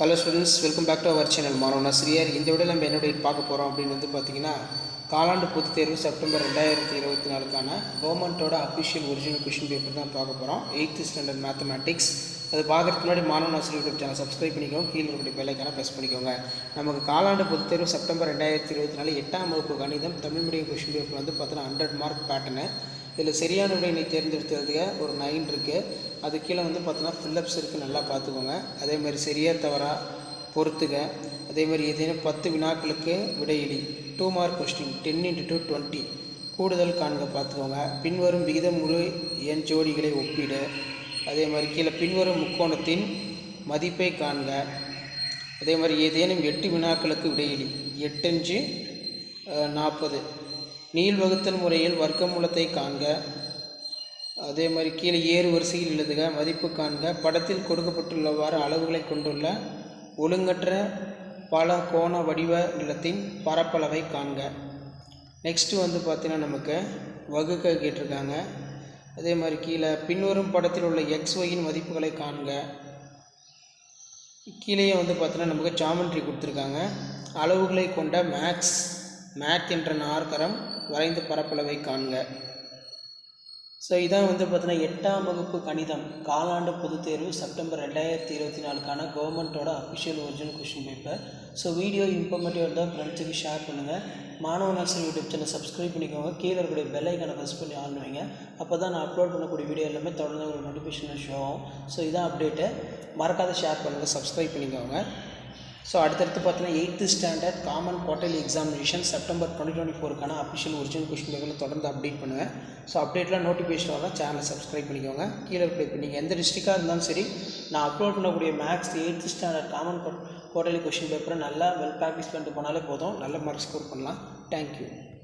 Hello students, welcome back to our channel மாணவன் ஆசிரியர். இந்த விட நம்ம என்ன டேட் பார்க்க போகிறோம் அப்படின்னு பார்த்தீங்கன்னா, காலாண்டு பொதுத் தேர்வு செப்டம்பர் 2024க்கான கவர்மெண்ட்டோட அஃபிஷியல் ஒரிஜினல் கொஷின் பேப்பர் தான் பார்க்க போகிறோம். 8th standard mathematics. அது பார்க்குறதுக்கு முன்னாடி மாணவன் ஆசிரியர் யூடியூப் சேனல் சப்ஸ்கிரைப் பண்ணிக்கோங்க, கீழே இருக்கக்கூடிய பெல்லைக்கான ப்ரெஸ் பண்ணிக்கோங்க. நமக்கு காலாண்டு பொதுத் தேர்வு செப்டம்பர் 2024 8ஆம் வகுப்பு கணிதம் தமிழ் மீடியம் கொஷின் பேப்பர் பார்த்தீங்கன்னா 100 மார்க் பேட்டர்னு. இதில் சரியான விடையினை தேர்ந்தெடுத்ததுக்கு ஒரு 9 இருக்குது. அது கீழே பார்த்தீங்கன்னா ஃபில்லப்ஸ் இருக்குது, நல்லா பார்த்துக்கோங்க. அதேமாதிரி சரியாக தவறா பொறுத்துக. அதேமாதிரி ஏதேனும் 10 வினாக்களுக்கு விடையிலி 2 மார்க் கொஸ்டின் 10 × 20 கூடுதல் காண்க பார்த்துக்கோங்க. பின்வரும் விகிதமுறு எண் ஜோடிகளை ஒப்பிடு. அதே மாதிரி கீழே பின்வரும் முக்கோணத்தின் மதிப்பை காண்க. அதே மாதிரி ஏதேனும் 8 வினாக்களுக்கு விடையிலி 8 × 40 நீள் வகுத்தல் முறையில் வர்க்கமூலத்தை காண்க. அதே மாதிரி கீழே ஏறு வரிசையில் எழுதுக, மதிப்பு காண்க. படத்தில் கொடுக்கப்பட்டுள்ளவாறு அளவுகளை கொண்டுள்ள ஒழுங்கற்ற பல கோண வடிவ நிலத்தின் பரப்பளவை காண்க. நெக்ஸ்ட்டு பார்த்தீங்கன்னா நமக்கு வகுக்க கேட்டிருக்காங்க. அதே மாதிரி கீழே பின்வரும் படத்தில் உள்ள XYயின் மதிப்புகளை காண்க. கீழே பார்த்தீங்கன்னா நமக்கு ஜாமெண்ட்ரி கொடுத்துருக்காங்க. அளவுகளை கொண்ட மேக் என்ற நாற்கரம் வரைந்த பரப்பளவை காண்க. ஸோ இதான் பார்த்தீங்கன்னா 8ஆம் வகுப்பு கணிதம் காலாண்டு பொதுத் தேர்வு செப்டம்பர் 2024க்கான கவர்மெண்ட்டோட official original question paper. So video informative இருந்தால் ஃப்ரெண்ட்ஸுக்கு ஷேர் பண்ணுங்கள். மாணவன் ஆசிரியர் யூடியூப் சேனல் சப்ஸ்கிரைப் பண்ணிக்கோங்க, கீழே இருக்கக்கூடிய பெல் ஐக்கானை ப்ரெஸ் பண்ணி ஆன் வைங்க. அப்போ தான் நான் அப்லோட் பண்ணக்கூடிய வீடியோ எல்லாமே தொடர்ந்து ஒரு நோட்டிஃபிகேஷன் ஷோ ஆகும். ஸோ இதான் அப்டேட்டு, மறக்காத ஷேர் பண்ணுங்கள், சப்ஸ்கிரைப் பண்ணிக்கோங்க. ஸோ அடுத்தடுத்து பார்த்தீங்கன்னா 8th standard common quarterly examination September 2024க்கான அஃபிஷியல் ஒரிஜினல் கொஸ்டின் பேப்பரில் தொடர்ந்து அப்டேட் பண்ணுவேன். ஸோ அப்டேட்லாம் நோட்டிஃபிகேஷன் வரலாம், சேனலை சப்ஸ்கிரைப் பண்ணிக்கோங்க. கீழே இப்போ நீங்கள் எந்த டிஸ்ட்ரிக்டாக இருந்தாலும் சரி, நான் அப்லோட் பண்ணக்கூடிய maths 8th standard common quarterly question பேப்பரை நல்லா ப்ராக்டிஸ் பண்ணிட்டு போனாலே போதும், நல்ல மார்க் ஸ்கோர் பண்ணலாம். தேங்க்யூ.